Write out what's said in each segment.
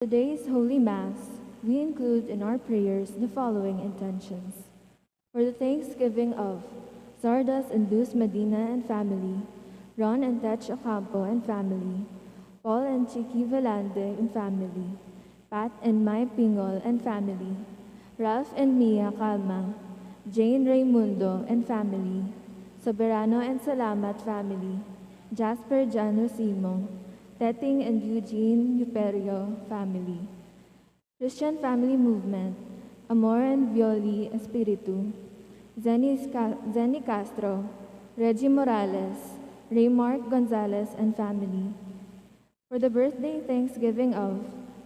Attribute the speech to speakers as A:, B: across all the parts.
A: Today's Holy Mass, we include in our prayers the following intentions. For the thanksgiving of Zardas and Luz Medina and family, Ron and Tech Ocampo and family, Paul and Chiqui Velande and family, Pat and Mai Pingol and family, Ralph and Mia Calma, Jane Raimundo and family, Soberano and Salamat family, Jasper Jano Simo, Teting and Eugene 𝘗𝘢𝘳𝘢𝘴𝘩 family, Christian Family Movement, Amor and Violi Espiritu, Zenny Castro, Reggie Morales, Raymark Gonzalez and family. For the birthday thanksgiving of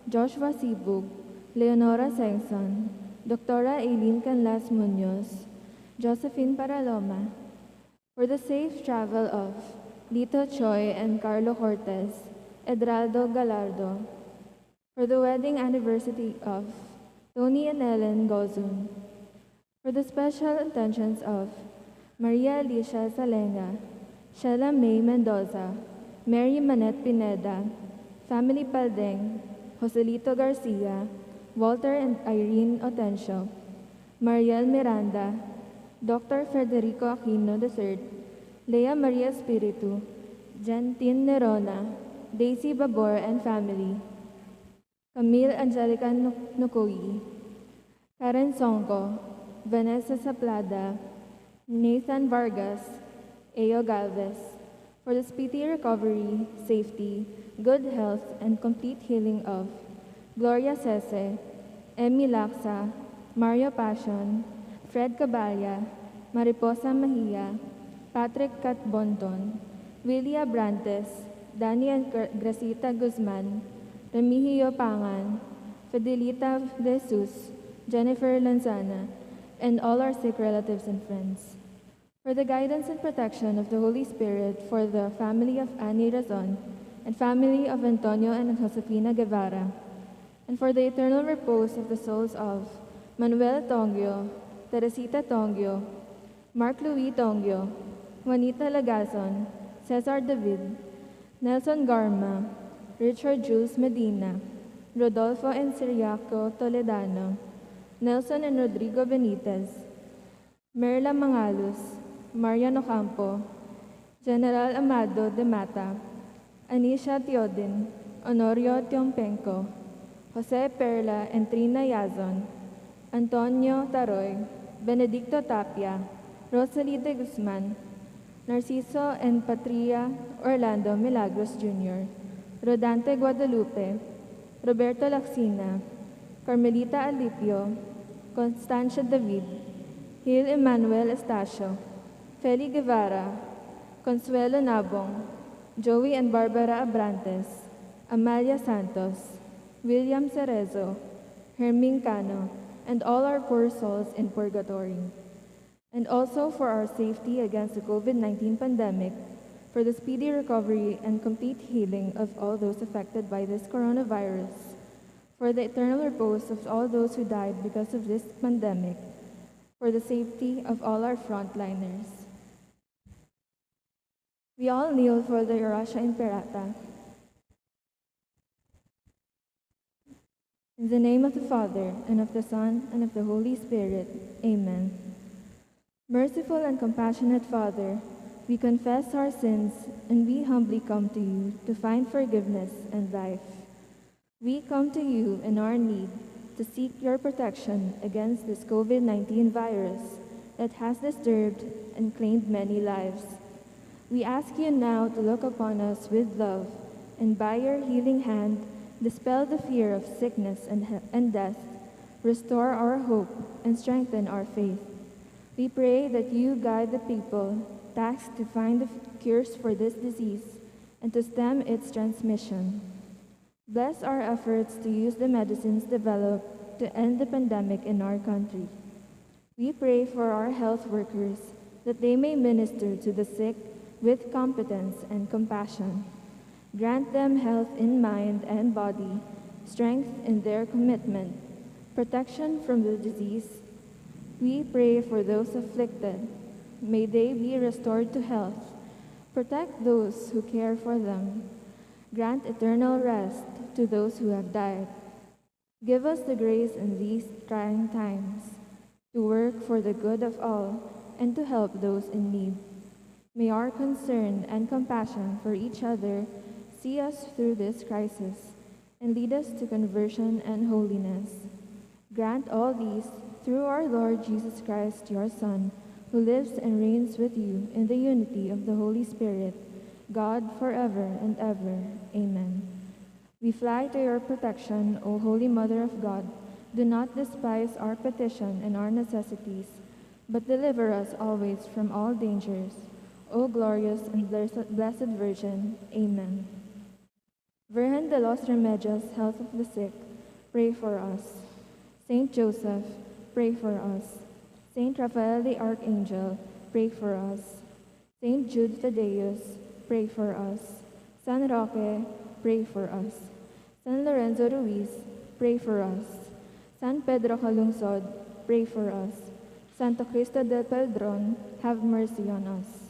A: Joshua Sibug, Leonora Sengson, Doctora Eileen Canlas Munoz, Josephine Paraloma. For the safe travel of Lito Choi and Carlo Cortez, Edraldo Galardo. For the wedding anniversary of Tony and Ellen Gozun. For the special intentions of Maria Alicia Salenga, Sheila May Mendoza, Mary Manette Pineda, Family Paldeng, Joselito Garcia, Walter and Irene Otencio, Mariel Miranda, Dr. Federico Aquino III, Lea Maria Espiritu, Gentin Nerona, Daisy Babor and family, Camille Angelica Nukoyi, Karen Songko, Vanessa Saplada, Nathan Vargas, Ayo Galvez, for the speedy recovery, safety, good health, and complete healing of Gloria Sese, Emmy Laksa, Mario Passion, Fred Caballa, Mariposa Mahia, Patrick Catbonton, Willie Abrantes, Danny and Gracita Guzman, Remigio Pangan, Fidelita De Jesus, Jennifer Lanzana, and all our sick relatives and friends. For the guidance and protection of the Holy Spirit for the family of Annie Razon and family of Antonio and Josefina Guevara, and for the eternal repose of the souls of Manuel Tongyo, Teresita Tongyo, Mark Louis Tongyo, Juanita Lagazon, Cesar David, Nelson Garma, Richard Jules Medina, Rodolfo and Ciriaco Toledano, Nelson and Rodrigo Benitez, Merla Mangalus, Marian Ocampo, General Amado de Mata, Anisha Teodin, Honorio Tiompenco, Jose Perla and Trina Yazon, Antonio Taroy, Benedicto Tapia, Rosalie de Guzman, Narciso and Patria Orlando Milagros Jr., Rodante Guadalupe, Roberto Laxina, Carmelita Alipio, Constancia David, Gil Emmanuel Estacio, Feli Guevara, Consuelo Nabong, Joey and Barbara Abrantes, Amalia Santos, William Cerezo, Herming Cano, and all our poor souls in purgatory. And also for our safety against the COVID-19 pandemic, for the speedy recovery and complete healing of all those affected by this coronavirus, for the eternal repose of all those who died because of this pandemic, for the safety of all our frontliners. We all kneel for the Eurassia Imperata. In the name of the Father, and of the Son, and of the Holy Spirit. Amen. Merciful and compassionate Father, we confess our sins and we humbly come to you to find forgiveness and life. We come to you in our need to seek your protection against this COVID-19 virus that has disturbed and claimed many lives. We ask you now to look upon us with love and by your healing hand dispel the fear of sickness and death, restore our hope, and strengthen our faith. We pray that you guide the people tasked to find the cures for this disease and to stem its transmission. Bless our efforts to use the medicines developed to end the pandemic in our country. We pray for our health workers that they may minister to the sick with competence and compassion. Grant them health in mind and body, strength in their commitment, protection from the disease. We pray for those afflicted. May they be restored to health. Protect those who care for them. Grant eternal rest to those who have died. Give us the grace in these trying times to work for the good of all and to help those in need. May our concern and compassion for each other see us through this crisis and lead us to conversion and holiness. Grant all these through our Lord Jesus Christ, your Son, who lives and reigns with you in the unity of the Holy Spirit, God forever and ever. Amen. We fly to your protection, O Holy Mother of God. Do not despise our petition and our necessities, but deliver us always from all dangers. O glorious and blessed Virgin. Amen. Virgen de los Remedios, health of the sick, pray for us. Saint Joseph, pray for us. Saint Raphael the Archangel, pray for us. Saint Jude Thaddeus, pray for us. San Roque, pray for us. San Lorenzo Ruiz, pray for us. San Pedro Calungsod, pray for us. Santo Cristo del Peldron, have mercy on us.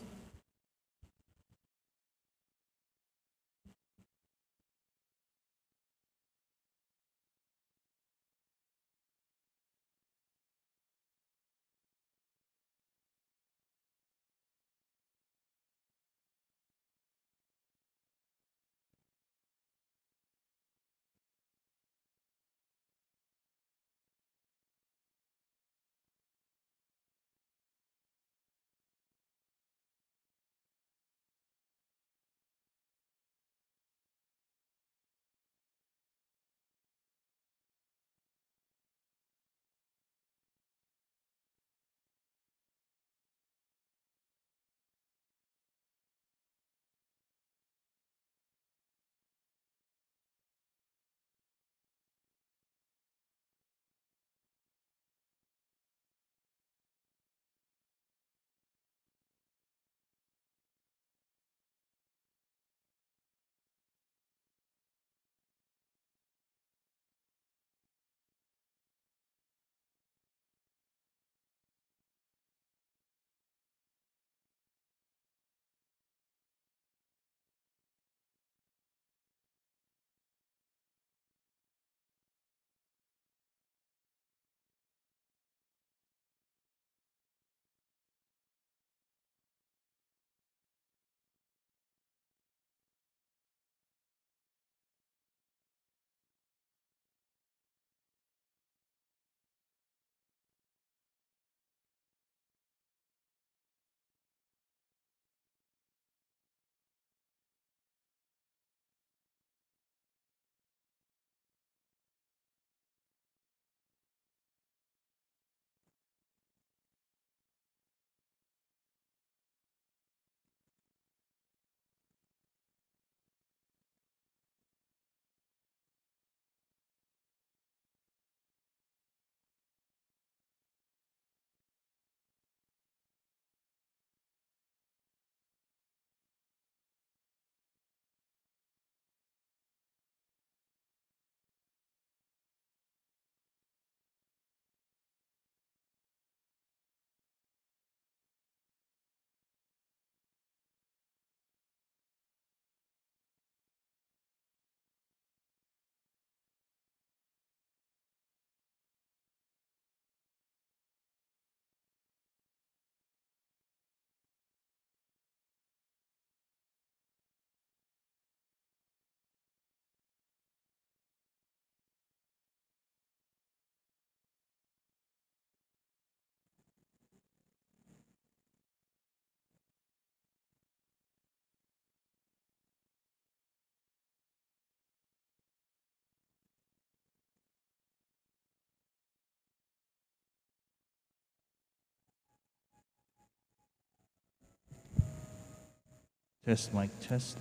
B: Test mic test.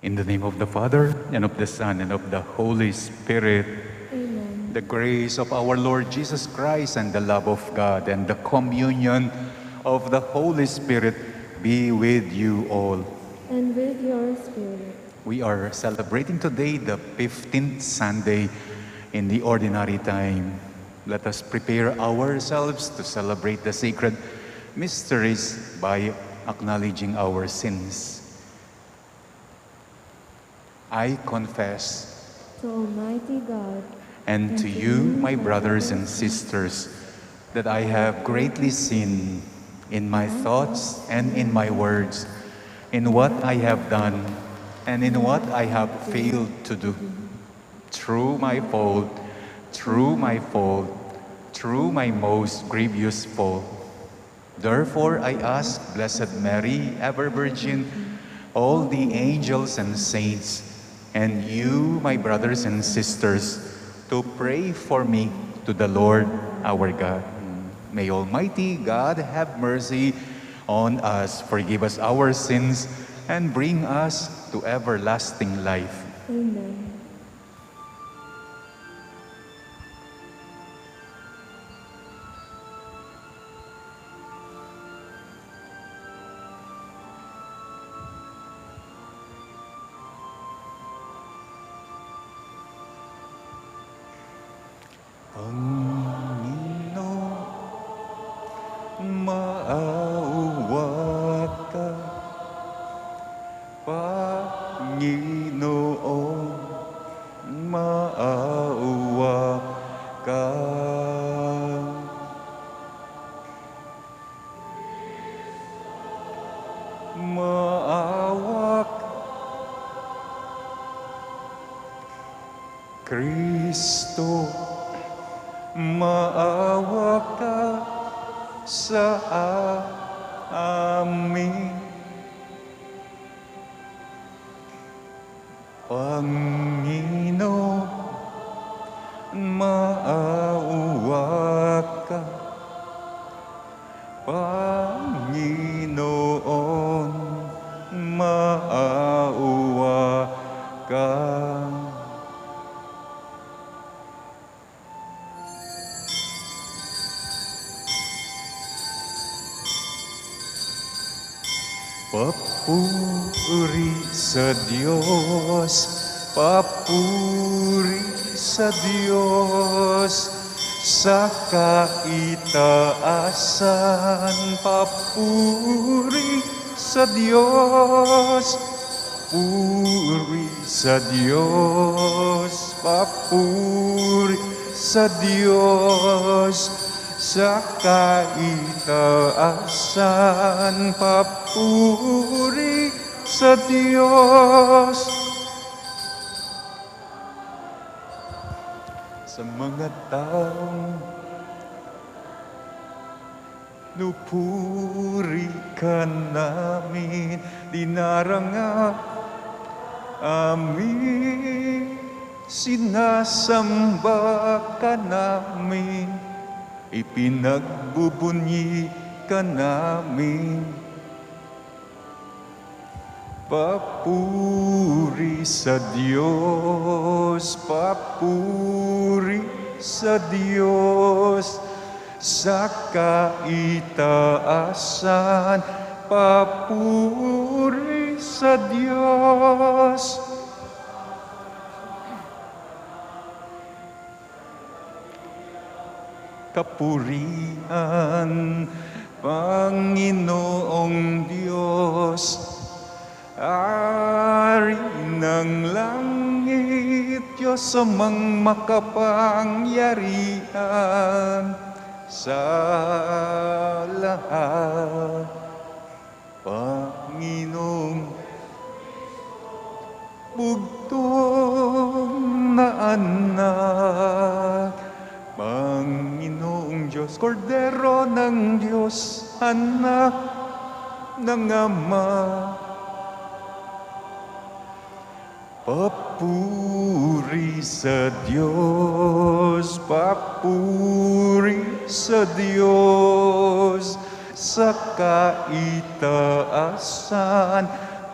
C: In the name of the Father, and of the Son, and of the Holy Spirit,
A: Amen.
C: the grace of our Lord Jesus Christ and the love of God and the communion of the Holy Spirit be with you all.
A: And with your spirit.
C: We are celebrating today the 15th Sunday in the ordinary time. Let us prepare ourselves to celebrate the sacred mysteries by acknowledging our sins. I confess
A: To Almighty God
C: and to you, my brothers and sisters, that I have greatly sinned in my thoughts and in my words, in what I have done and in what I have failed to do. Through my fault, through my most grievous fault. Therefore, I ask Blessed Mary, ever Virgin, all the angels and saints, and you, my brothers and sisters, to pray for me to the Lord our God. May Almighty God have mercy on us, forgive us our sins, and bring us to everlasting life.
A: Amen.
C: Panginoon, maawa ka. Panginoon, maawa ka. Maawa ka. Kristo, maawa ka sa amin. Panginoon, maawa ka. Panginoon, maawa ka. Papuri sa Diyos, papuri sa Diyos, sa kaitaasan. Papuri sa Diyos, puri sa Diyos, papuri sa Diyos, sa kaitaasan. Papuri sa Diyos. Sa mga taong nupuri ka namin, dinaranga amin, sinasamba ka namin, ipinagbubunyi ka namin. Papuri sa Diyos, papuri sa Diyos, sa kaitaasan. Papuri sa Diyos. Kapurihan, Panginoong Diyos, Ari ng langit, Diyos amang makapangyarihan sa lahat. Panginoong bugtong na anak, Panginoong Diyos, Kordero ng Diyos, anak ng Ama. Papuri sa Diyos, papuri sa Diyos, sa kaitaasan,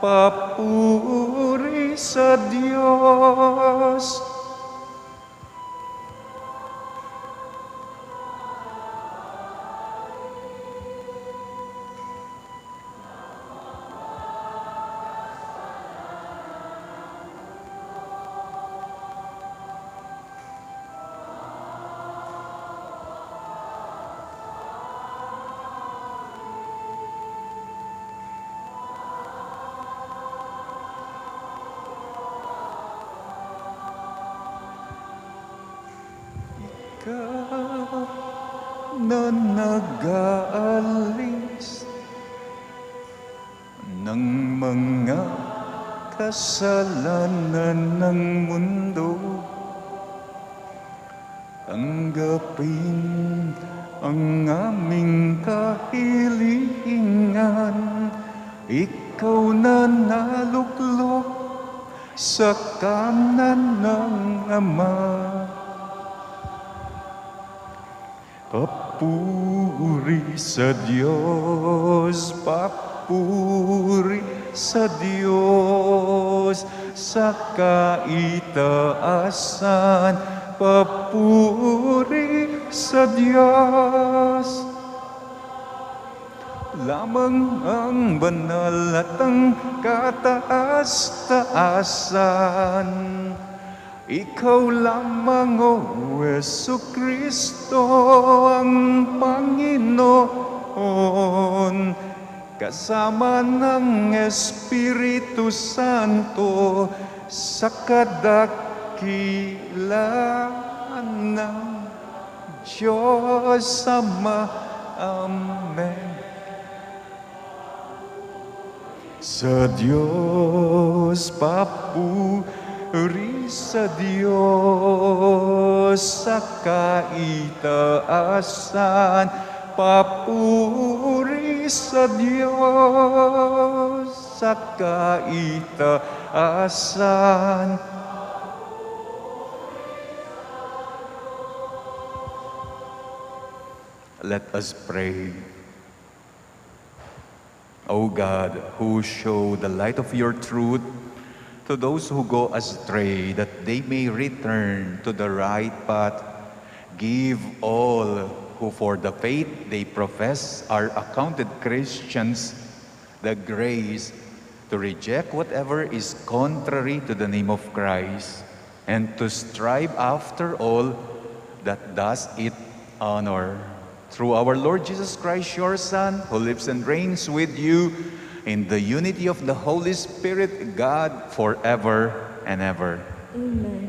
C: papuri sa Diyos. Na nag-aalis ng mga kasalanan ng mundo, tanggapin ang aming kahilingan. Ikaw na naluklok sa kanan ng Ama. Papuri sa Diyos, papuri sa Diyos, sa kaitaasan, papuri sa Diyos. Lamang ang banal at ang kataas-taasan, ikaw lamang, O Jesucristo, ang Panginoon, kasama ng Espiritu Santo, sa kadakilaan ng Diyos Ama. Amen. Sa Diyos papuri, sa Diyos sa kaitaasan, papuri sa Diyos sa kaitaasan. Let us pray. O God, who show the light of your truth to those who go astray, that they may return to the right path, give all who for the faith they profess are accounted Christians the grace to reject whatever is contrary to the name of Christ, and to strive after all that does it honor. Through our Lord Jesus Christ, your Son, who lives and reigns with you in the unity of the Holy Spirit, God, forever and ever.
A: Amen.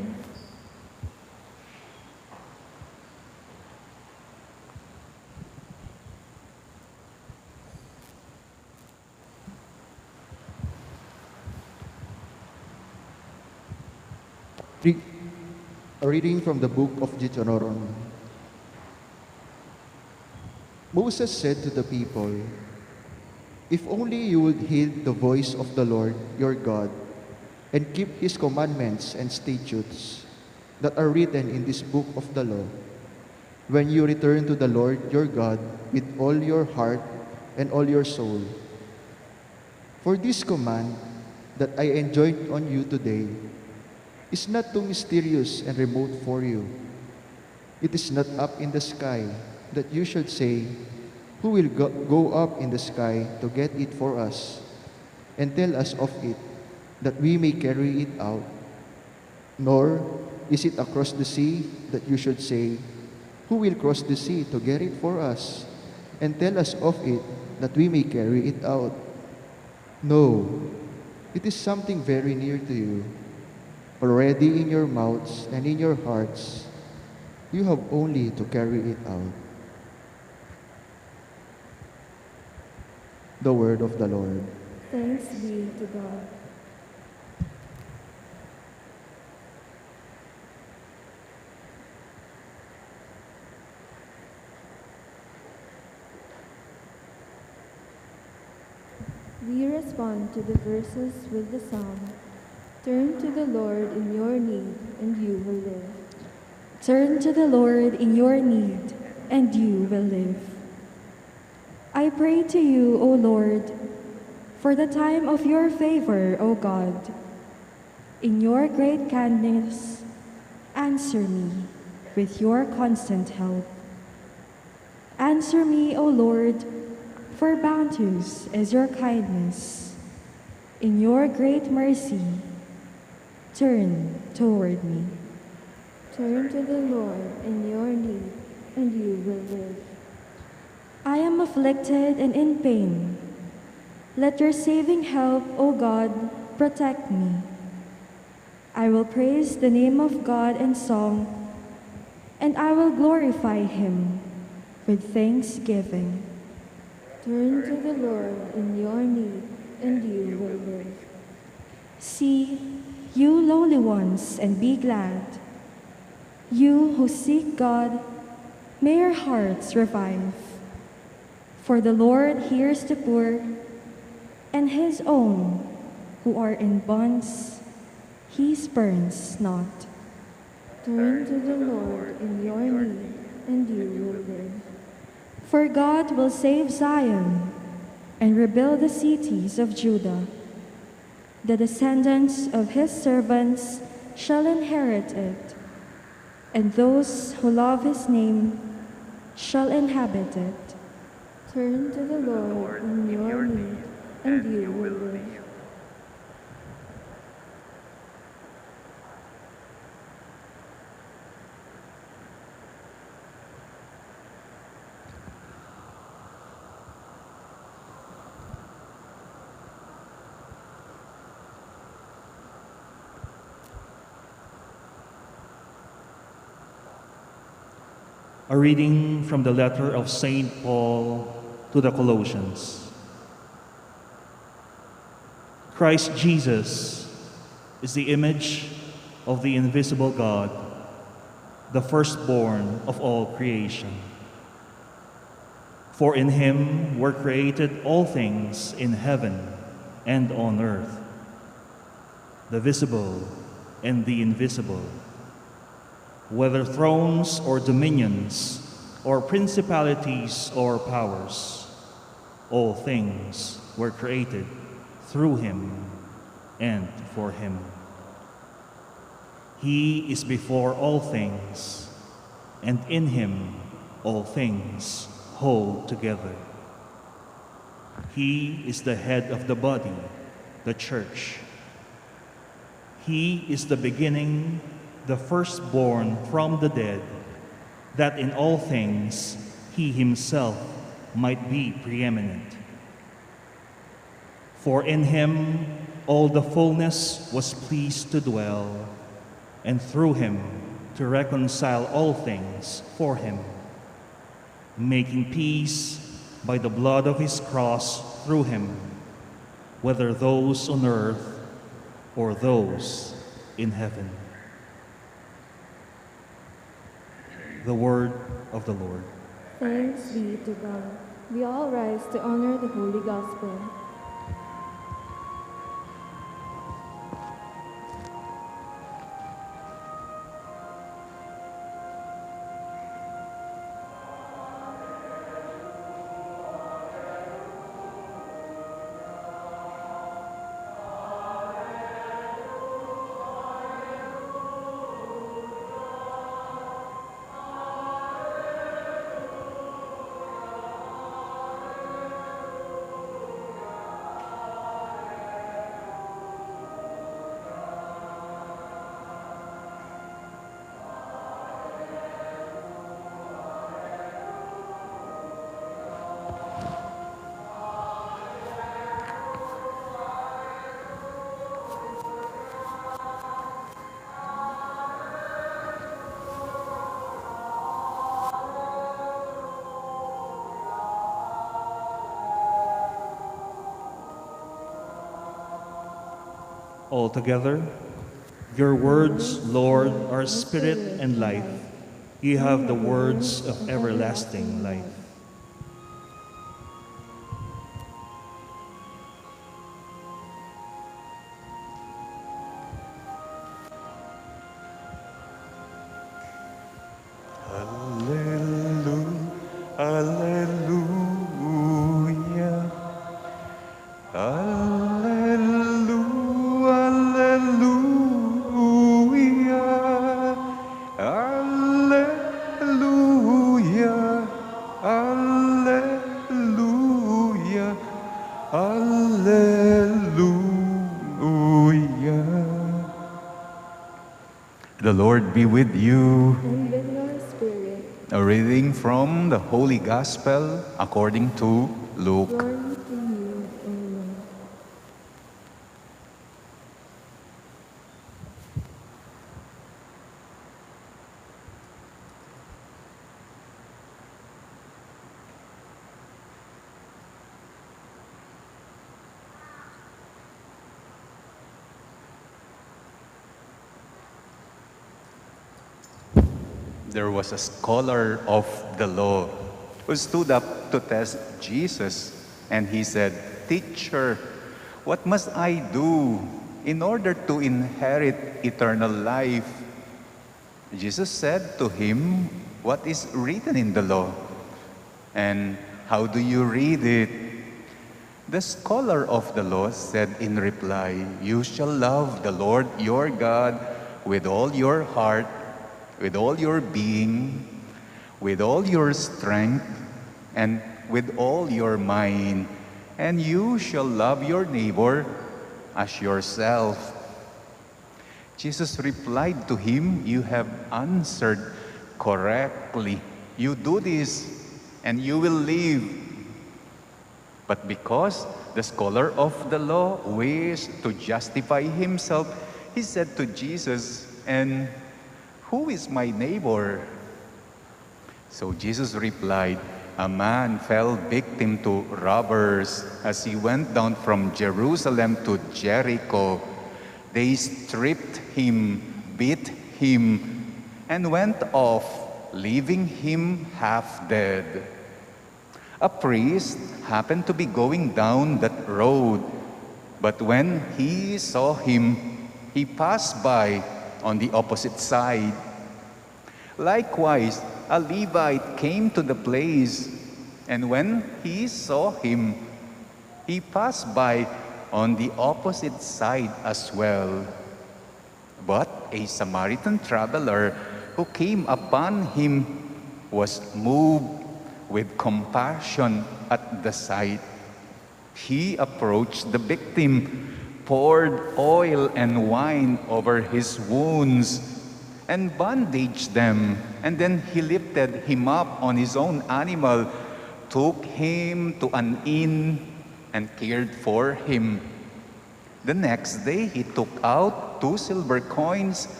D: A reading from the book of Deuteronomy. Moses said to the people, "If only you would heed the voice of the Lord your God and keep his commandments and statutes that are written in this book of the law, when you return to the Lord your God with all your heart and all your soul. For this command that I enjoined on you today is not too mysterious and remote for you. It is not up in the sky that you should say, 'Who will go up in the sky to get it for us, and tell us of it, that we may carry it out?' Nor is it across the sea that you should say, 'Who will cross the sea to get it for us, and tell us of it, that we may carry it out?' No, it is something very near to you, already in your mouths and in your hearts. You have only to carry it out." The word of the Lord.
A: Thanks be to God. We respond to the verses with the psalm, "Turn to the Lord in your need, and you will live."
E: Turn to the Lord in your need, and you will live. I pray to you, O Lord, for the time of your favor, O God. In your great kindness, answer me with your constant help. Answer me, O Lord, for bounteous is your kindness. In your great mercy, turn toward me.
A: Turn to the Lord in your need, and you will live.
E: I am afflicted and in pain. Let your saving help, O God, protect me. I will praise the name of God in song, and I will glorify him with thanksgiving.
A: Turn to the Lord in your need, and you will live.
E: See, you lowly ones, and be glad. You who seek God, may your hearts revive. For the Lord hears the poor, and his own who are in bonds, he spurns not.
A: Turn to the Lord in your need, and you will live.
E: For God will save Zion and rebuild the cities of Judah. The descendants of his servants shall inherit it, and those who love his name shall inhabit it.
A: Turn to the Lord in your need, and you will live.
B: A reading from the letter of St. Paul to the Colossians. Christ Jesus is the image of the invisible God, the firstborn of all creation. For in him were created all things in heaven and on earth, the visible and the invisible, whether thrones or dominions, or principalities or powers. All things were created through him and for him. He is before all things, and in him all things hold together. He is the head of the body, the church. He is the beginning, the firstborn from the dead, that in all things he himself might be preeminent. For in him all the fullness was pleased to dwell, and through him to reconcile all things for him, making peace by the blood of his cross through him, whether those on earth or those in heaven. The word of the Lord.
A: Thanks be to God. We all rise to honor the Holy Gospel.
B: Altogether, your words, Lord, are spirit and life. You have the words of everlasting life.
C: Hallelujah, hallelujah, hallelujah, hallelujah. Lord be with you.
A: And with your spirit.
C: A reading from the Holy Gospel according to Luke.
A: Glory to you, O Lord.
C: There was a scholar of the law who stood up to test Jesus, and he said, "Teacher, what must I do in order to inherit eternal life?" Jesus said to him, "What is written in the law? And how do you read it?" The scholar of the law said in reply, "You shall love the Lord your God with all your heart, with all your being, with all your strength, and with all your mind, and you shall love your neighbor as yourself." Jesus replied to him, "You have answered correctly. You do this, and you will live." But because the scholar of the law wished to justify himself, he said to Jesus, "And who is my neighbor?" So Jesus replied, "A man fell victim to robbers as he went down from Jerusalem to Jericho. They stripped him, beat him, and went off, leaving him half dead. A priest happened to be going down that road, but when he saw him, he passed by on the opposite side. Likewise, a Levite came to the place, and when he saw him, he passed by on the opposite side as well. But a Samaritan traveler who came upon him was moved with compassion at the sight. He approached the victim, poured oil and wine over his wounds, and bandaged them. And then he lifted him up on his own animal, took him to an inn, and cared for him. The next day he took out 2 silver coins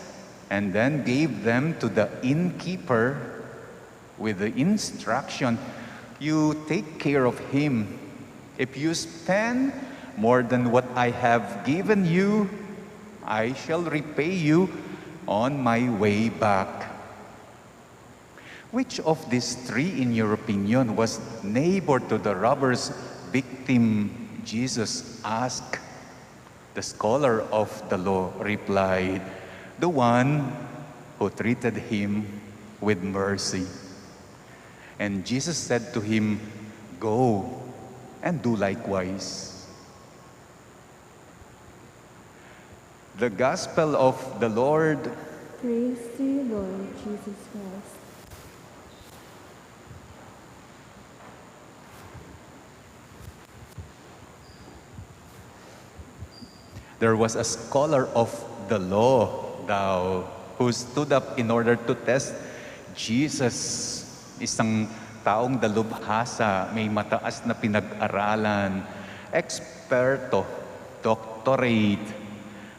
C: and then gave them to the innkeeper with the instruction, "You take care of him. If you spend more than what I have given you, I shall repay you on my way back." Which of these three, in your opinion, was neighbor to the robber's victim? Jesus asked. The scholar of the law replied, "The one who treated him with mercy." And Jesus said to him, "Go and do likewise." The Gospel of the Lord.
A: Praise to you, Lord Jesus Christ.
C: There was a scholar of the law daw who stood up in order to test Jesus. Isang taong dalubhasa, may mataas na pinag-aralan, eksperto, doctorate,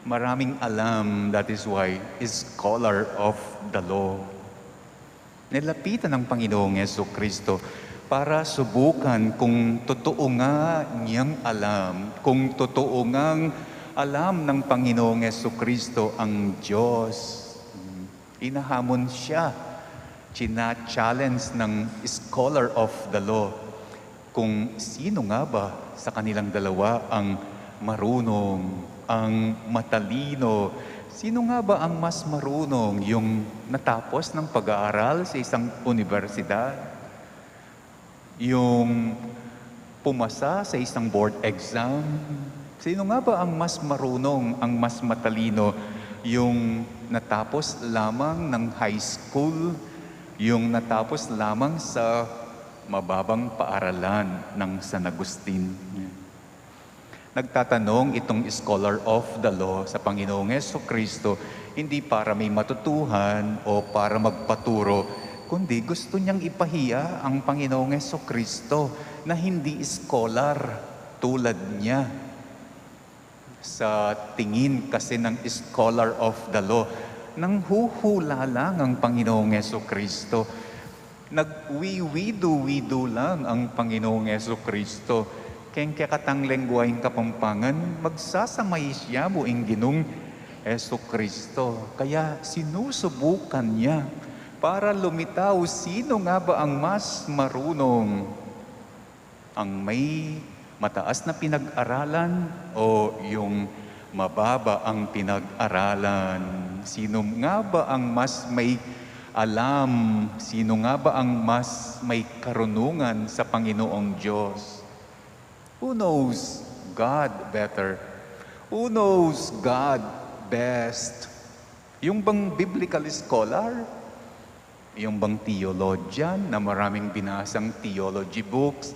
C: maraming alam. That is why is scholar of the law. Nilapitan ng Panginoong Jesucristo para subukan kung totoo nga niyang alam, kung totoo ngang alam ng Panginoong Jesucristo ang Diyos. Inahamon siya, china-challenge ng scholar of the law kung sino nga ba sa kanilang dalawa ang marunong, ang matalino. Sino nga ba ang mas marunong, yung natapos ng pag-aaral sa isang universidad, yung pumasa sa isang board exam? Sino nga ba ang mas marunong, ang mas matalino? Yung natapos lamang ng high school, yung natapos lamang sa mababang paaralan ng San Agustin? Nagtatanong itong scholar of the law sa Panginoong Jesucristo, hindi para may matutuhan o para magpaturo, kundi gusto niyang ipahiya ang Panginoong Jesucristo na hindi scholar tulad niya. Sa tingin kasi ng scholar of the law, nang huhula lang ang Panginoong Jesucristo. Nagwiwido-wido lang ang Panginoong Jesucristo. Kengkakatang lengguwaing Kapampangan, magsasamay siya buing ginong Jesucristo. Kaya sinusubukan niya para lumitaw sino nga ba ang mas marunong. Ang may mataas na pinag-aralan o yung mababa ang pinag-aralan? Sino nga ba ang mas may alam? Sino nga ba ang mas may karunungan sa Panginoong Diyos? Who knows God better? Who knows God best? Yung bang biblical scholar? Yung bang theologian na maraming binasang theology books?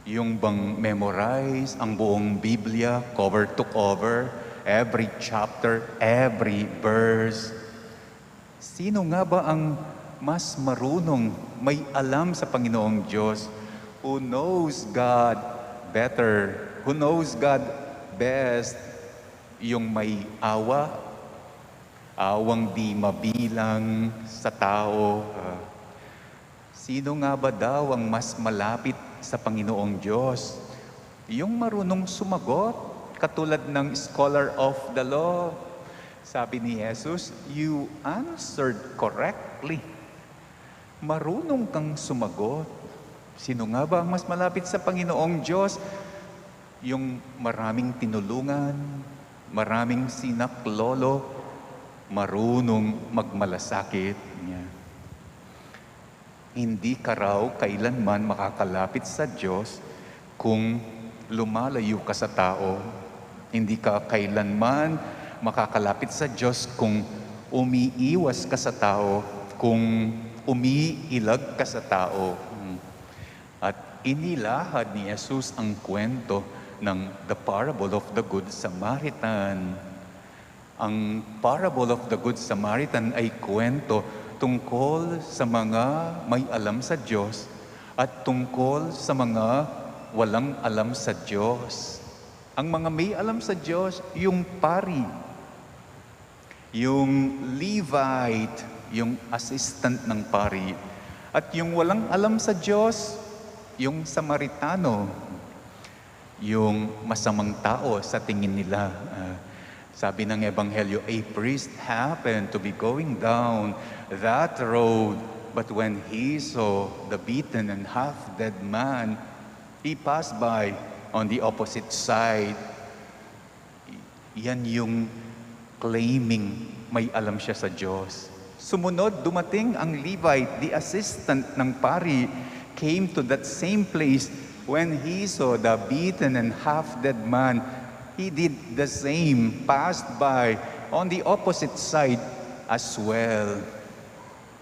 C: Yung bang memorize ang buong Biblia, cover to cover, every chapter, every verse? Sino nga ba ang mas marunong, may alam sa Panginoong Diyos? Who knows God better? Who knows God best? Yung may awa, awang di mabilang sa tao. Sino nga ba daw ang mas malapit sa Panginoong Diyos? Yung marunong sumagot, katulad ng scholar of the law. Sabi ni Jesus, you answered correctly. Marunong kang sumagot. Sino nga ba ang mas malapit sa Panginoong Diyos? Yung maraming tinulungan, maraming sinaklolo, marunong magmalasakit niya. Hindi ka raw kailanman makakalapit sa Diyos kung lumalayo ka sa tao. Hindi ka kailanman makakalapit sa Diyos kung umiiwas ka sa tao, kung umiilag ka sa tao. At inilahad ni Jesus ang kwento ng The Parable of the Good Samaritan. Ang Parable of the Good Samaritan ay kwento tungkol sa mga may alam sa Diyos at tungkol sa mga walang alam sa Diyos. Ang mga may alam sa Diyos, yung pari, yung Levite, yung assistant ng pari, at yung walang alam sa Diyos, yung Samaritano, yung masamang tao sa tingin nila. Sabi ng Ebanghelyo, a priest happened to be going down that road, but when he saw the beaten and half-dead man, he passed by on the opposite side. Yan yung claiming may alam siya sa Diyos. Sumunod, dumating ang Levite, the assistant ng pari, came to that same place. When he saw the beaten and half-dead man, he did the same, passed by on the opposite side as well.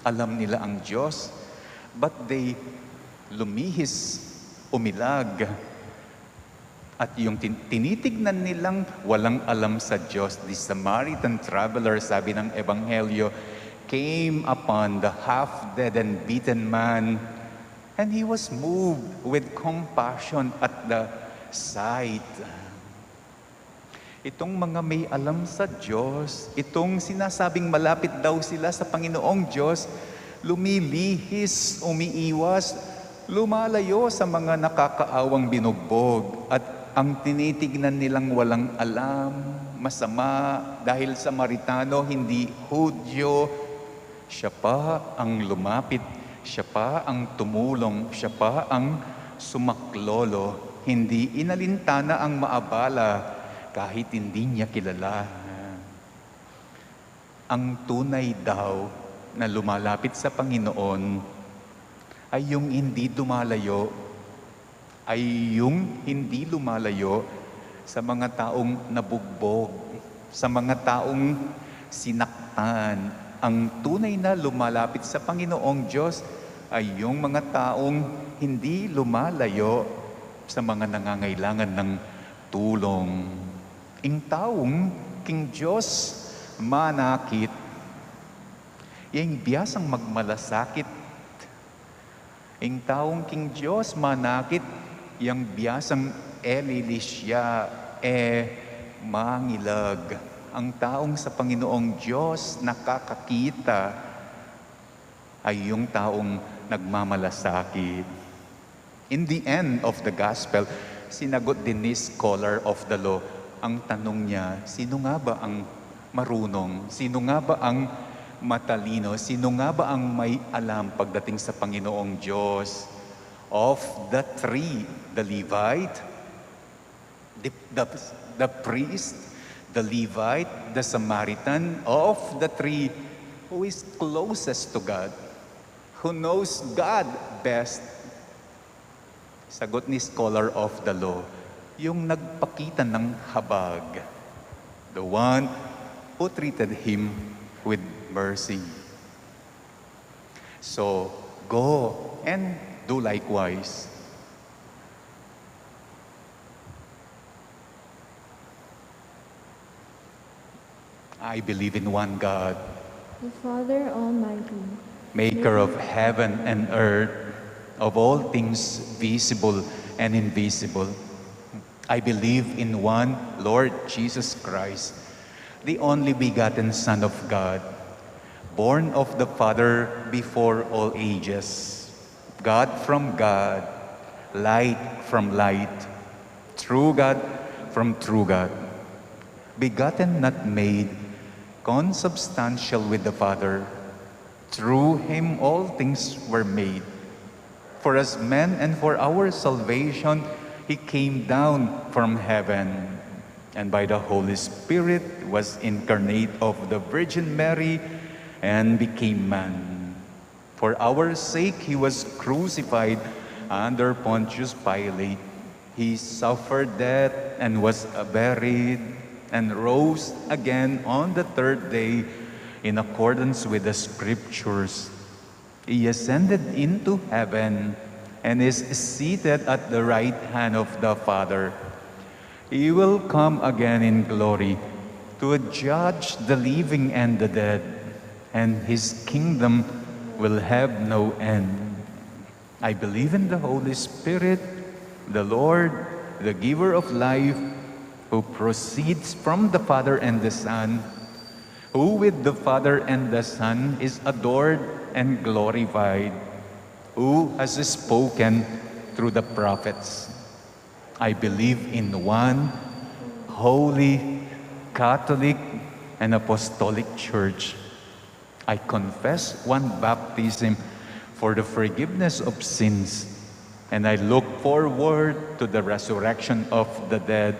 C: Alam nila ang Diyos, but they lumihis, umilag. At yung tinitignan nilang walang alam sa Diyos, the Samaritan traveler, sabi ng Ebanghelyo, came upon the half-dead and beaten man, and he was moved with compassion at the sight. Itong mga may alam sa Diyos, itong sinasabing malapit daw sila sa Panginoong Diyos, lumilihis, umiiwas, lumalayo sa mga nakakaawang binugbog. At ang tinitignan nilang walang alam, masama, dahil Samaritano, hindi Hudyo, siya pa ang lumapit, siya pa ang tumulong, siya pa ang sumaklolo. Hindi inalintana ang maabala, kahit hindi niya kilala. Ang tunay daw na lumalapit sa Panginoon ay yung hindi dumalayo, ay yung hindi lumalayo sa mga taong nabugbog, sa mga taong sinaktan. Ang tunay na lumalapit sa Panginoong Diyos ay yung mga taong hindi lumalayo sa mga nangangailangan ng tulong. Ing taong king Diyos manakit, yang biyasang magmalasakit. Ing taong king Diyos manakit, yang biyasang elilisya mangilag. Ang taong sa Panginoong Diyos nakakakita ay yung taong nagmamalasakit. In the end of the gospel, sinagot din ni scholar of the law ang tanong niya, sino nga ba ang marunong? Sino nga ba ang matalino? Sino nga ba ang may alam pagdating sa Panginoong Diyos? Of the three, the Levite, the priest, the Levite, the Samaritan, of the three, who is closest to God? Who knows God best? Sagot ni scholar of the law, yung nagpakita ng habag. The one who treated him with mercy. So, go and do likewise. I believe in one God,
A: the Father Almighty,
C: maker of heaven and earth, of all things visible and invisible. I believe in one Lord Jesus Christ, the only begotten Son of God, born of the Father before all ages, God from God, light from light, true God from true God, begotten not made, consubstantial with the Father. Through him all things were made. For as men and for our salvation, he came down from heaven, and by the Holy Spirit was incarnate of the Virgin Mary and became man. For our sake he was crucified under Pontius Pilate. He suffered death and was buried and rose again on the third day in accordance with the Scriptures. He ascended into heaven and is seated at the right hand of the Father. He will come again in glory to judge the living and the dead, and his kingdom will have no end. I believe in the Holy Spirit, the Lord, the giver of life, who proceeds from the Father and the Son, who with the Father and the Son is adored and glorified, who has spoken through the prophets. I believe in one holy, Catholic, and Apostolic Church. I confess one baptism for the forgiveness of sins, and I look forward to the resurrection of the dead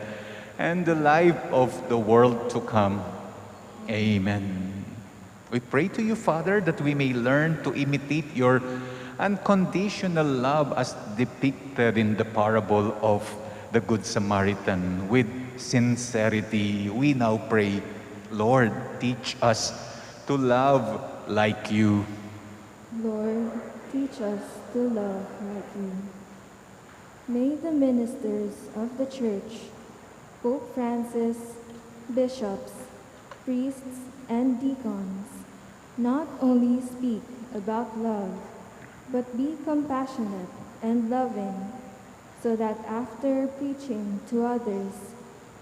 C: and the life of the world to come. Amen. We pray to you, Father, that we may learn to imitate your unconditional love as depicted in the parable of the Good Samaritan. With sincerity, we now pray, Lord, teach us to love like you.
A: Lord, teach us to love like you. May the ministers of the Church, Pope Francis, bishops, priests, and deacons, not only speak about love, but be compassionate and loving, so that after preaching to others,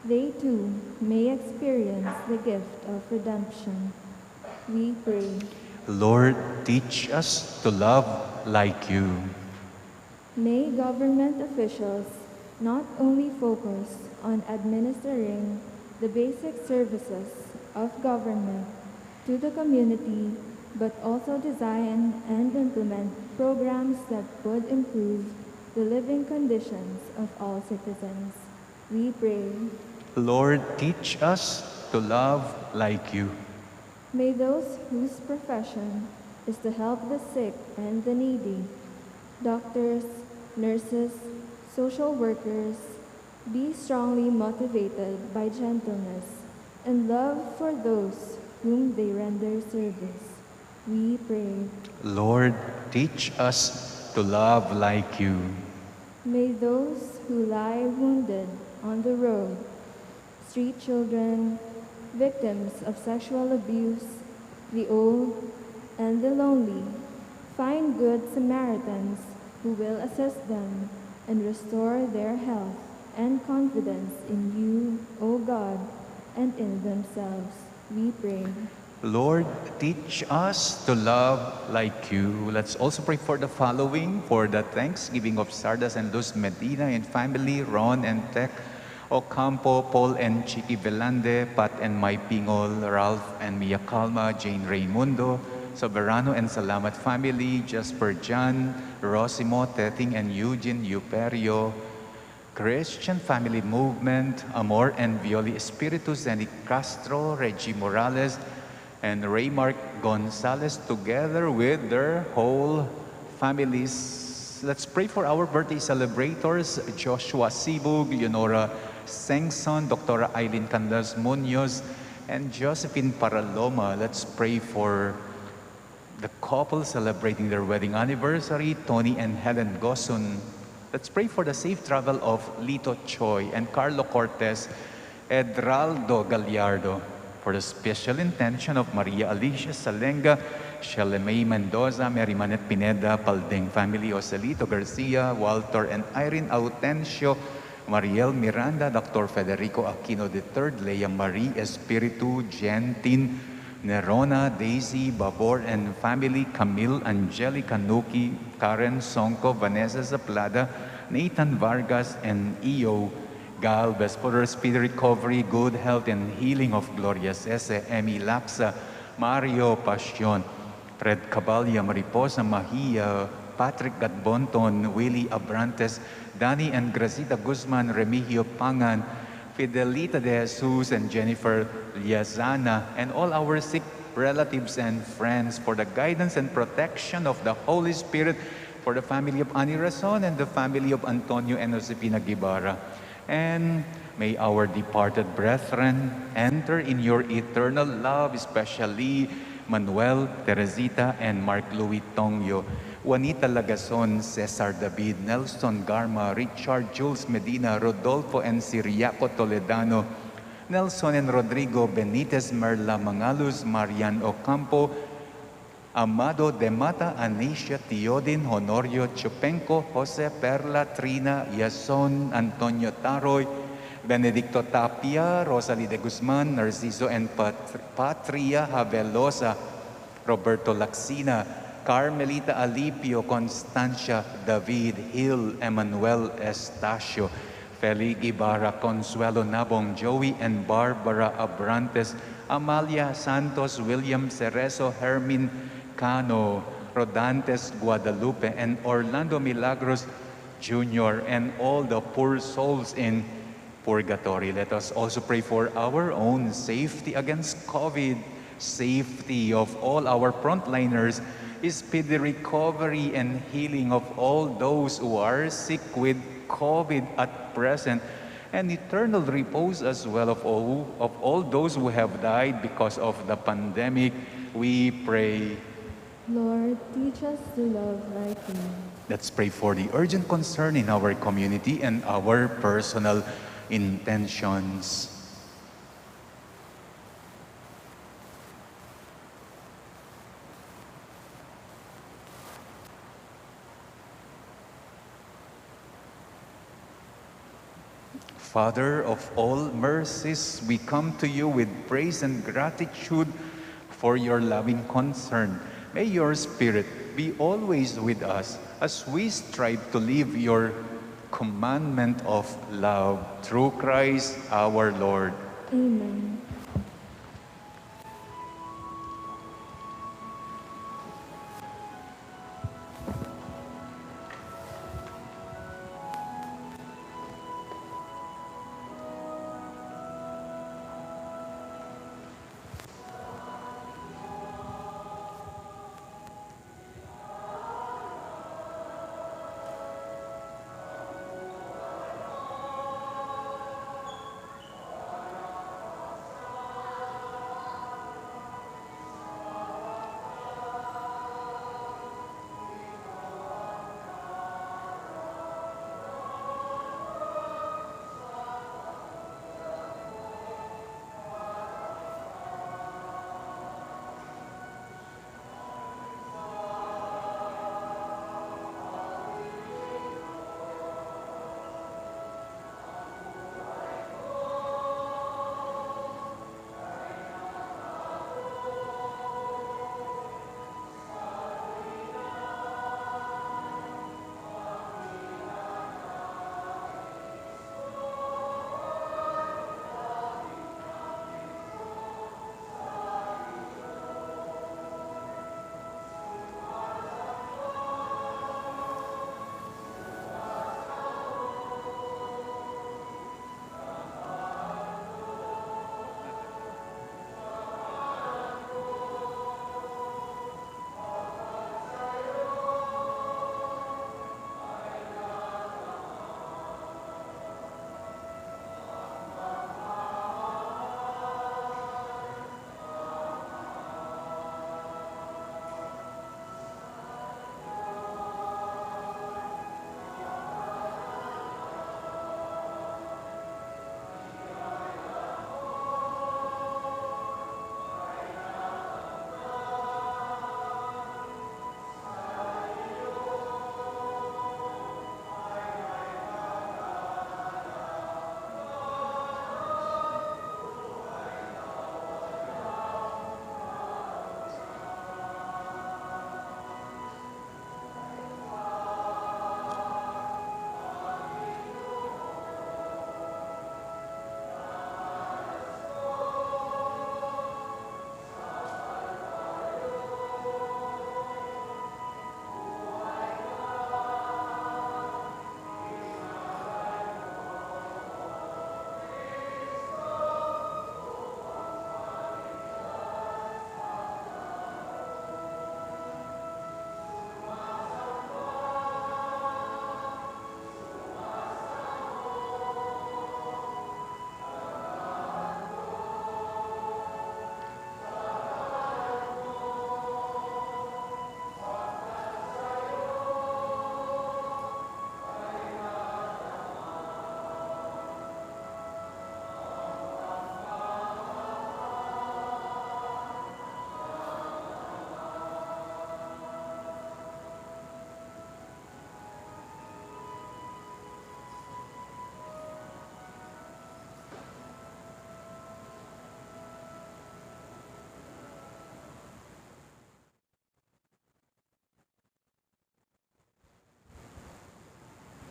A: they too may experience the gift of redemption. We pray.
C: Lord, teach us to love like you.
A: May government officials not only focus on administering the basic services of government to the community, but also design and implement programs that would improve the living conditions of all citizens. We pray.
C: Lord, teach us to love like you.
A: May those whose profession is to help the sick and the needy, doctors, nurses, social workers, be strongly motivated by gentleness and love for those whom they render service. We pray.
C: Lord, teach us to love like you.
A: May those who lie wounded on the road, street children, victims of sexual abuse, the old, and the lonely. Find good Samaritans who will assist them and restore their health and confidence in you, O God, and in themselves. We pray.
C: Lord, teach us to love like you. Let's also pray for the following, for the Thanksgiving of Sardas and Luz Medina and family, Ron and Tech Ocampo, Paul and Chiqui Velande, Pat and Mai Pingol, Ralph and Mia Calma, Jane Raimundo, Soberano and Salamat family, Jasper John, Rosimo, Teting and Eugene Euperio, Christian Family Movement, Amor and Violi Espiritu, Zenic Castro, Reggie Morales, and Raymark Gonzalez, together with their whole families. Let's pray for our birthday celebrators, Joshua Sibug, Leonora Sengson, Dr. Eileen Canlas Munoz, and Josephine Paraloma. Let's pray for the couple celebrating their wedding anniversary, Tony and Helen Gosun. Let's pray for the safe travel of Lito Choi and Carlo Cortez, Edraldo Gallardo, for the special intention of Maria Alicia Salenga, Shaleme Mendoza, Mary Manet Pineda, Paldeng family, Joselito Garcia, Walter and Irene Autencio, Mariel Miranda, Dr. Federico Aquino III, Leia Marie Espiritu, Gentin, Nerona, Daisy, Babor and family, Camille, Angelica Nuki, Karen Sonko, Vanessa Zaplada, Nathan Vargas, and Eo Galvez, for her speedy recovery, good health, and healing of Gloria Sese, Emmy Lapsa, Mario Passion, Fred Cabalya, Mariposa Mahia, Patrick Gadbonton, Willie Abrantes, Danny and Gracita Guzman, Remigio Pangan, Fidelita de Jesus and Jennifer Liazana, and all our sick relatives and friends, for the guidance and protection of the Holy Spirit, for the family of Ani Rason and the family of Antonio and Josefina Guevara. And may our departed brethren enter in your eternal love, especially Manuel, Teresita, and Mark Louis Tongyo, Juanita Lagason, Cesar David, Nelson Garma, Richard Jules Medina, Rodolfo and Siriaco Toledano, Nelson and Rodrigo Benitez Merla Mangaluz, Marian Ocampo, Amado de Mata, Anisha Teodin, Honorio Chupenco, Jose Perla, Trina, Yason, Antonio Taroy, Benedicto Tapia, Rosalie de Guzman, Narciso and Patria Havelosa, Roberto Laxina, Carmelita Alipio, Constancia, David Hill, Emmanuel Estacio, Feli Guevara, Consuelo Nabong, Joey and Barbara Abrantes, Amalia Santos, William Cerezo, Hermin Cano, Rodantes Guadalupe, and Orlando Milagros Jr., and all the poor souls in purgatory. Let us also pray for our own safety against COVID, safety of all our frontliners, speedy recovery and healing of all those who are sick with COVID at present, and eternal repose as well of all those who have died because of the pandemic. We pray.
A: Lord, teach us to love like you.
C: Let's pray for the urgent concern in our community and our personal intentions. Father of all mercies, we come to you with praise and gratitude for your loving concern. May your Spirit be always with us as we strive to live your commandment of love through Christ our Lord.
A: Amen.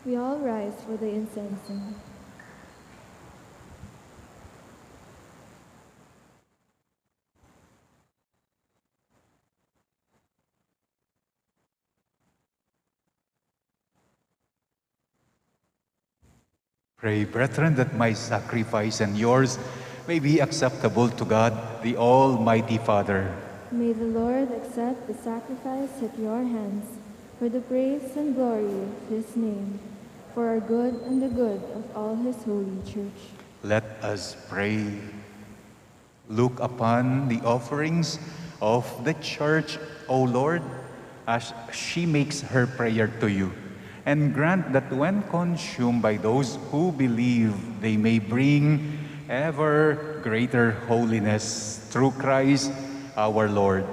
A: We all rise for the incensing.
C: Pray, brethren, that my sacrifice and yours may be acceptable to God, the Almighty Father.
A: May the Lord accept the sacrifice at your hands for the praise and glory of his name, for our good and the good of all his holy church.
C: Let us pray. Look upon the offerings of the church, O Lord, as she makes her prayer to you, and grant that when consumed by those who believe, they may bring ever greater holiness through Christ our Lord.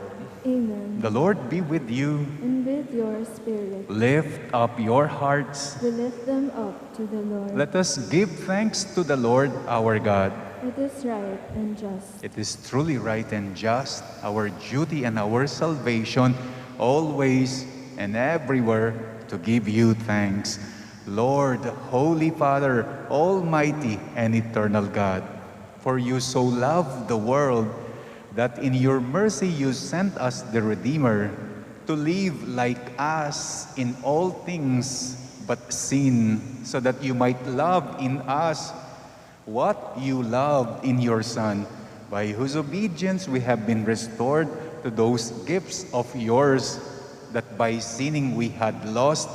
A: Amen.
C: The Lord be with you.
A: And with your spirit.
C: Lift up your hearts.
A: We lift them up to the Lord.
C: Let us give thanks to the Lord our God.
A: It is right and just.
C: It is truly right and just, our duty and our salvation, always and everywhere, to give you thanks. Lord, Holy Father, Almighty and Eternal God, for you so loved the world that in your mercy you sent us the Redeemer to live like us in all things but sin, so that you might love in us what you loved in your Son, by whose obedience we have been restored to those gifts of yours that by sinning we had lost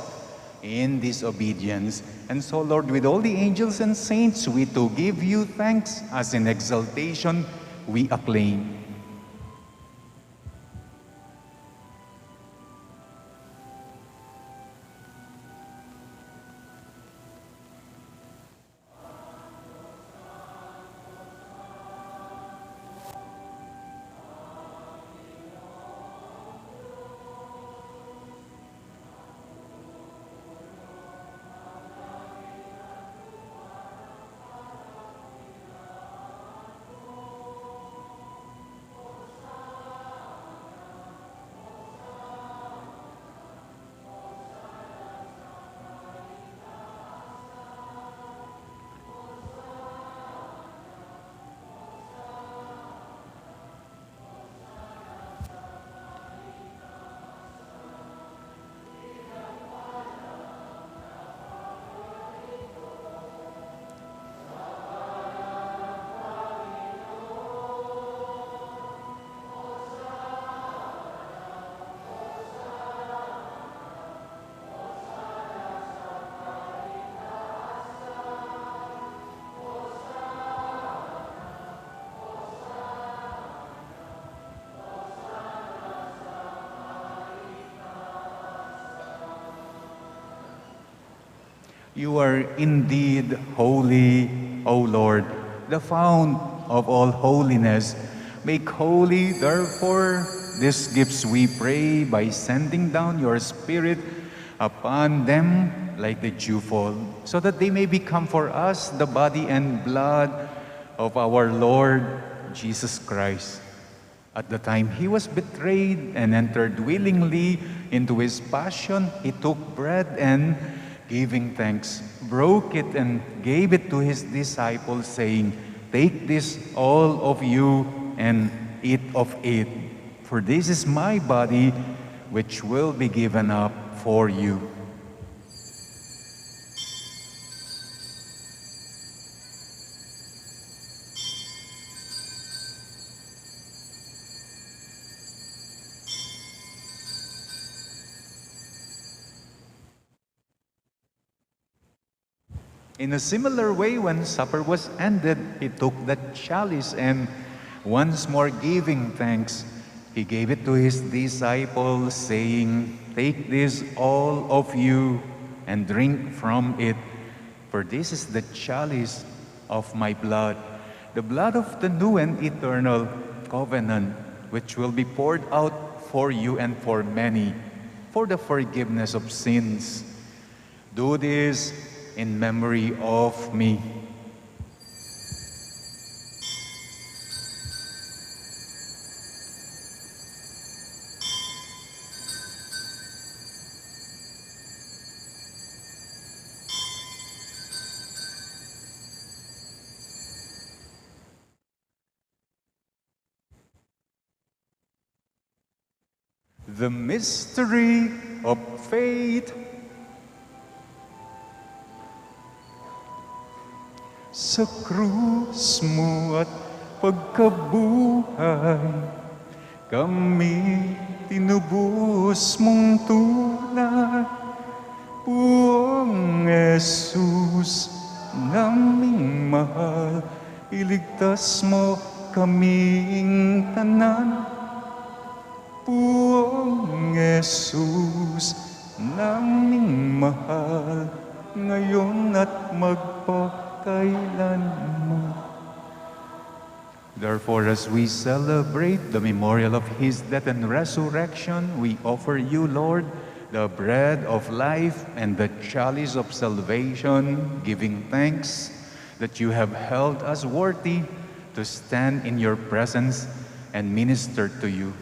C: in disobedience. And so, Lord, with all the angels and saints, we too give you thanks, as in exaltation we acclaim. You are indeed holy, O Lord, the fount of all holiness. Make holy, therefore, these gifts, we pray, by sending down your Spirit upon them like the dewfall, so that they may become for us the body and blood of our Lord Jesus Christ. At the time he was betrayed and entered willingly into his passion, he took bread and, giving thanks, broke it and gave it to his disciples, saying, "Take this, all of you, and eat of it, for this is my body, which will be given up for you." In a similar way, when supper was ended, he took the chalice and, once more giving thanks, he gave it to his disciples, saying, "Take this, all of you, and drink from it, for this is the chalice of my blood, the blood of the new and eternal covenant, which will be poured out for you and for many, for the forgiveness of sins. Do this in memory of me." The mystery of faith. Sa krus mo at pagkabuhay, kami tinubos mong tunay. Buong Jesus, naming mahal, iligtas mo kaming tanan. Buong Jesus, naming mahal, ngayon at magpakailanman. Therefore, as we celebrate the memorial of His death and resurrection, we offer you, Lord, the bread of life and the chalice of salvation, giving thanks that you have held us worthy to stand in your presence and minister to you.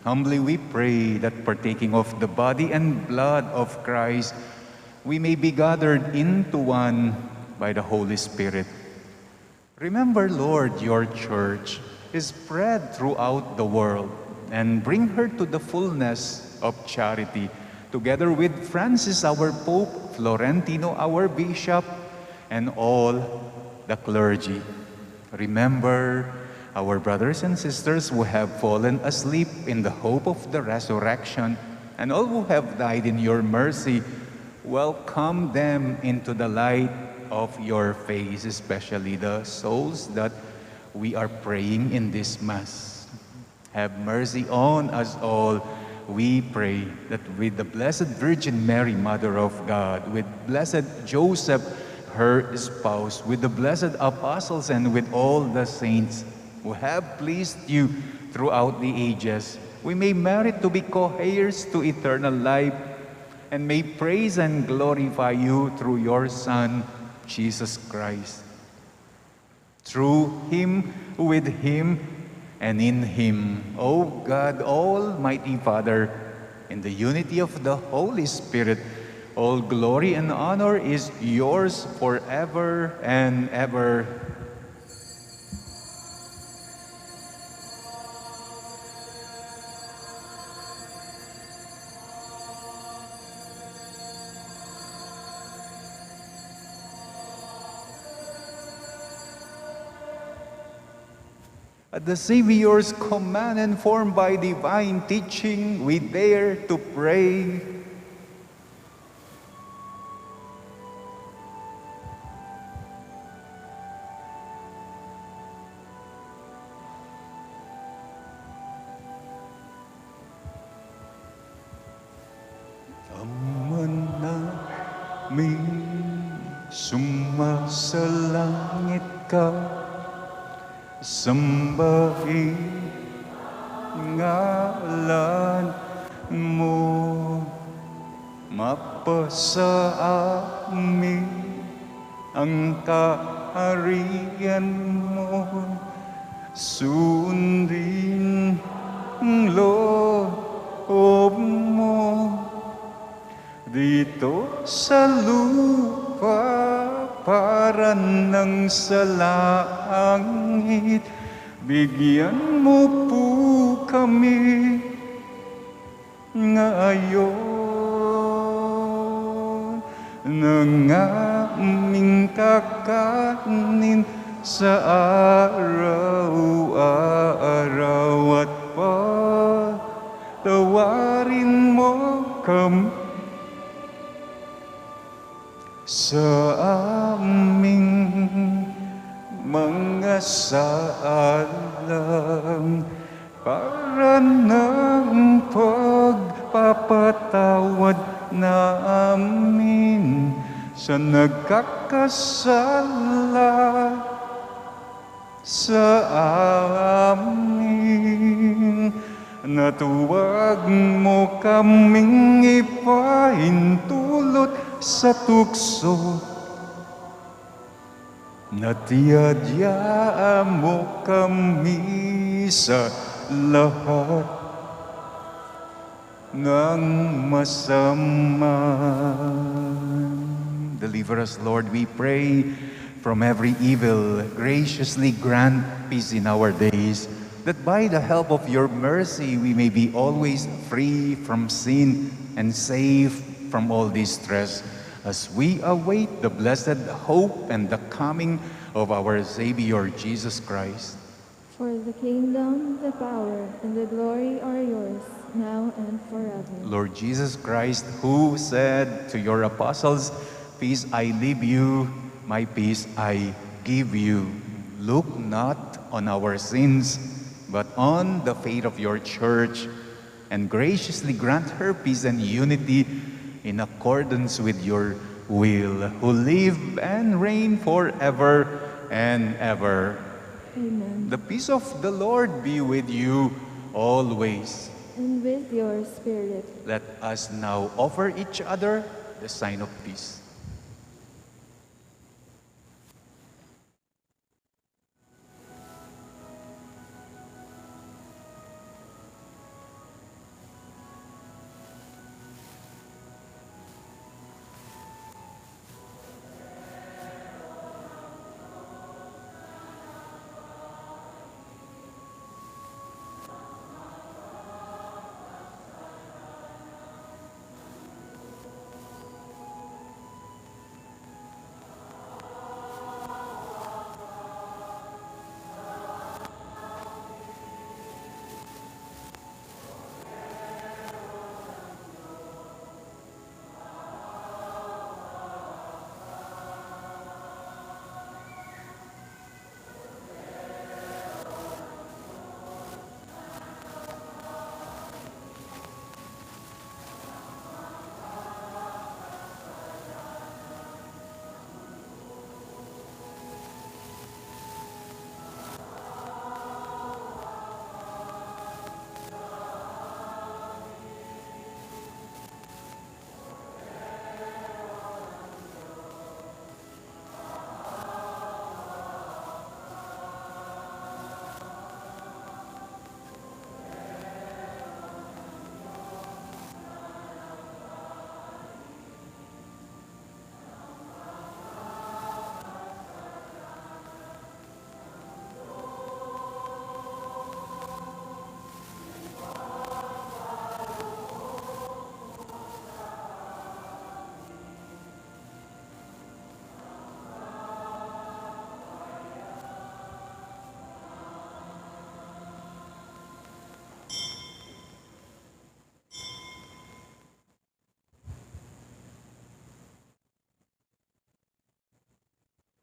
C: Humbly we pray that partaking of the body and blood of Christ, we may be gathered into one by the Holy Spirit. Remember, Lord, your church is spread throughout the world, and bring her to the fullness of charity, together with Francis, our Pope, Florentino, our Bishop, and all the clergy. Remember our brothers and sisters who have fallen asleep in the hope of the resurrection, and all who have died in your mercy. Welcome them into the light of your face, especially the souls that we are praying in this Mass. Have mercy on us all. We pray that with the Blessed Virgin Mary, Mother of God, with Blessed Joseph, her spouse, with the blessed apostles, and with all the saints who have pleased you throughout the ages, we may merit to be co-heirs to eternal life, and may praise and glorify you through your Son, Jesus Christ. Through Him, with Him, and in Him, O God, Almighty Father, in the unity of the Holy Spirit, all glory and honor is yours forever and ever. At the Savior's command and formed by divine teaching, we dare to pray. Ama namin, sumasalangit ka, sambahin ngalan mo, mapasa amin ang kaharian mo, sundin ang loob mo dito sa lupa para ng sa langit. Bigyan mo po kami ngayon ng aming kakanin sa araw-araw, at patawarin mo kami sa aming mga saalang, para ng pagpapatawad namin sa nagkakasala sa amin, na tuwag mo kaming ipahintulot sa tukso, natiyadya mo kami sa lahat ng masama. Deliver us, Lord, we pray, from every evil. Graciously grant peace in our days, that by the help of your mercy we may be always free from sin and safe from all distress, as we await the blessed hope and the coming of our Savior Jesus Christ.
A: For the kingdom, the power, and the glory are yours, now and forever.
C: Lord Jesus Christ, who said to your apostles, "Peace I leave you, my peace I give you," look not on our sins, but on the faith of your church, and graciously grant her peace and unity in accordance with your will, who live and reign forever and ever.
A: Amen.
C: The peace of the Lord be with you always.
A: And with your spirit.
C: Let us now offer each other the sign of peace.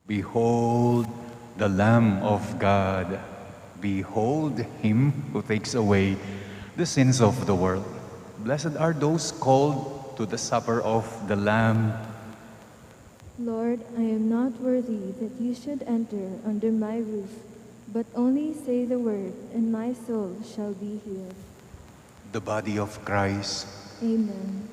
C: Behold the Lamb of God. Behold him who takes away the sins of the world. Blessed are those called to the supper of the Lamb.
A: Lord, I am not worthy that you should enter under my roof, but only say the word, and my soul shall be healed.
C: The body of Christ.
A: Amen.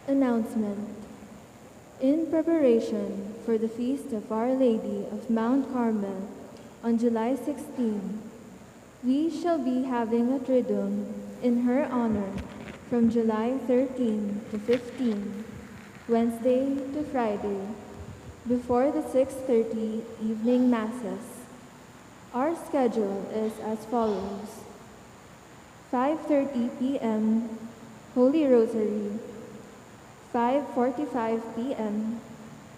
A: Announcement. In preparation for the Feast of Our Lady of Mount Carmel on July 16, we shall be having a Triduum in her honor from July 13 to 15, Wednesday to Friday, before the 6:30 evening Masses. Our schedule is as follows: 5:30 p.m. Holy Rosary, 5:45 p.m.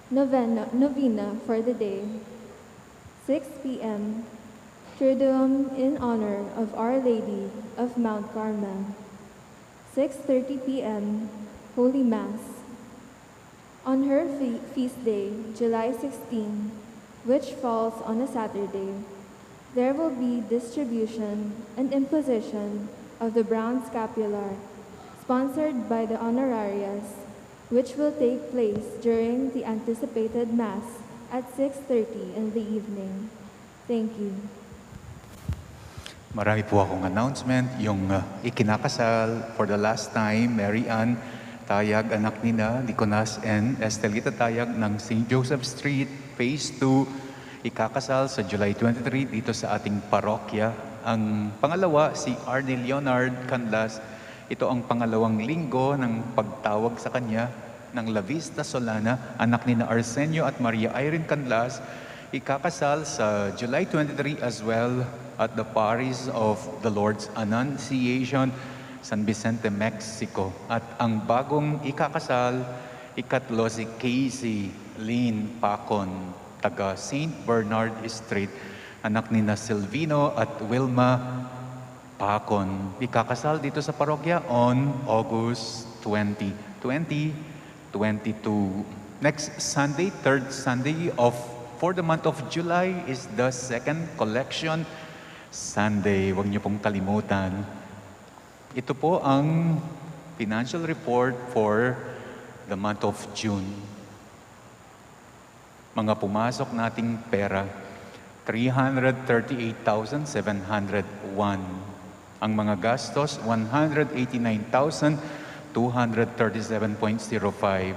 A: Novena for the day, 6 p.m. Triduum in honor of Our Lady of Mount Carmel, 6:30 p.m. Holy Mass. On her feast day, July 16, which falls on a Saturday, there will be distribution and imposition of the brown scapular, sponsored by the Honorarias, which will take place during the anticipated Mass at 6:30 in the evening. Thank you.
C: Marami po akong announcement. Yung ikinakasal for the last time, Mary Ann Tayag, anak nina, Niconas and Estelita Tayag ng St. Joseph Street, Phase 2, ikakasal sa July 23 dito sa ating parokya. Ang pangalawa, si Arnel Leonard Canlas. Ito ang pangalawang linggo ng pagtawag sa kanya ng La Vista Solana, anak ni na Arsenio at Maria Irene Canlas, ikakasal sa July 23 as well at the Parish of the Lord's Annunciation, San Vicente, Mexico. At ang bagong ikakasal, ikatlo si Casey Lynn Pacon, taga St. Bernard Street, anak ni na Silvino at Wilma Pacon. Ikakasal dito sa parokya on August 20, 2022. Next Sunday, third Sunday for the month of July is the second collection Sunday. Huwag niyo pong kalimutan. Ito po ang financial report for the month of June. Mga pumasok nating pera, 338,701. Ang mga gastos, 189,237.05.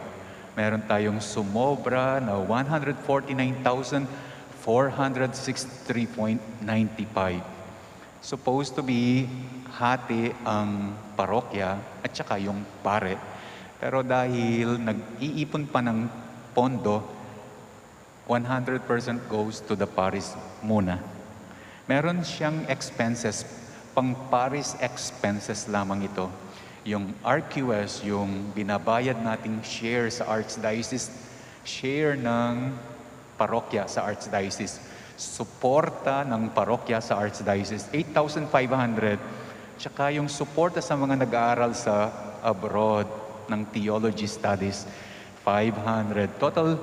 C: Meron tayong sumobra na 149,463.95. Supposed to be hati ang parokya at saka yung pare. Pero dahil nag-iipon pa ng pondo, 100% goes to the parish muna. Meron siyang expenses, pang parish expenses lamang ito. Yung RQS, yung binabayad nating share sa Archdiocese, share ng parokya sa Archdiocese, suporta ng parokya sa Archdiocese, 8,500. Tsaka yung suporta sa mga nag-aaral sa abroad ng theology studies, 500. Total,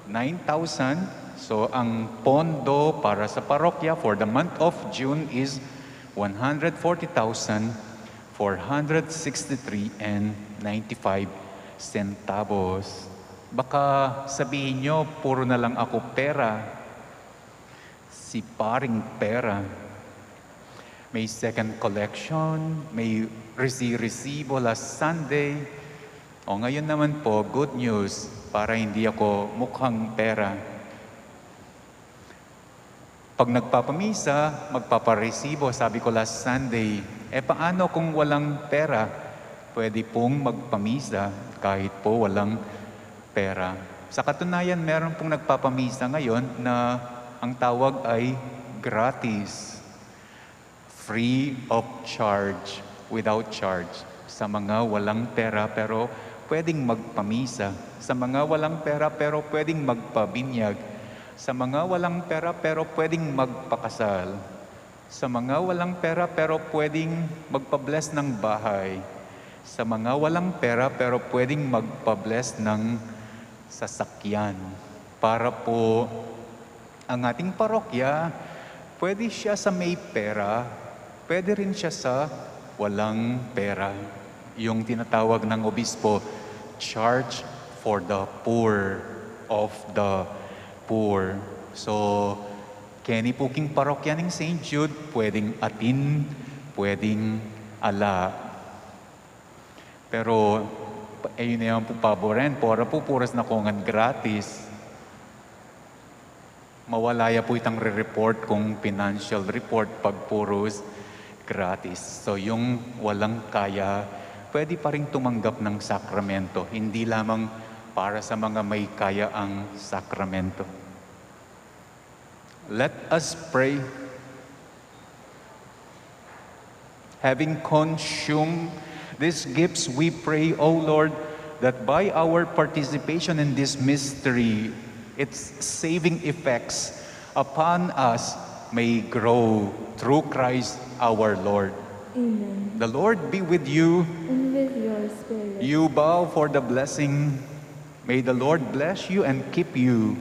C: 9,000. So ang pondo para sa parokya for the month of June is 140,463.95 centavos. Baka sabihin nyo, puro na lang ako pera. Si paring pera. May second collection, may resibo last Sunday. O ngayon naman po, good news, para hindi ako mukhang pera. Pag nagpapamisa, magpaparesibo, sabi ko last Sunday, paano kung walang pera? Pwede pong magpamisa kahit po walang pera. Sa katunayan, meron pong nagpapamisa ngayon na ang tawag ay gratis. Free of charge, without charge. Sa mga walang pera pero pwedeng magpamisa. Sa mga walang pera pero pwedeng magpabinyag. Sa mga walang pera pero pwedeng magpakasal. Sa mga walang pera pero pwedeng magpa-bless ng bahay. Sa mga walang pera pero pwedeng magpa-bless ng sasakyan. Para po ang ating parokya, pwede siya sa may pera, pwede rin siya sa walang pera. Yung tinatawag ng obispo, charge for the poor of the poor. So, Kenny Puking Parokya ng St. Jude, pwedeng atin, pwedeng ala. Pero ayun na yung paboren, pora po puras na kongan gratis. Mawalaya po itang re-report kung financial report pag puros gratis. So yung walang kaya, pwede pa rin tumanggap ng sakramento. Hindi lamang para sa mga may kaya ang sakramento. Let us pray. Having consumed these gifts, we pray, O Lord, that by our participation in this mystery, its saving effects upon us may grow through Christ our Lord.
A: Amen.
C: The Lord be with you.
A: And with your spirit.
C: You bow for the blessing. May the Lord bless you and keep you.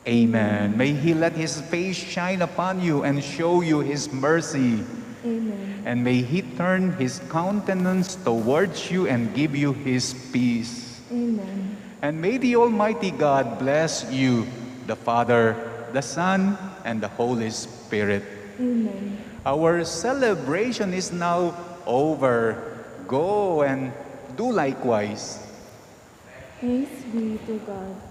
C: Amen. May He let His face shine upon you and show you His mercy.
A: Amen.
C: And may He turn His countenance towards you and give you His peace.
A: Amen.
C: And may the Almighty God bless you, the Father, the Son, and the Holy Spirit.
A: Amen.
C: Our celebration is now over. Go and do likewise.
A: Thanks be to God.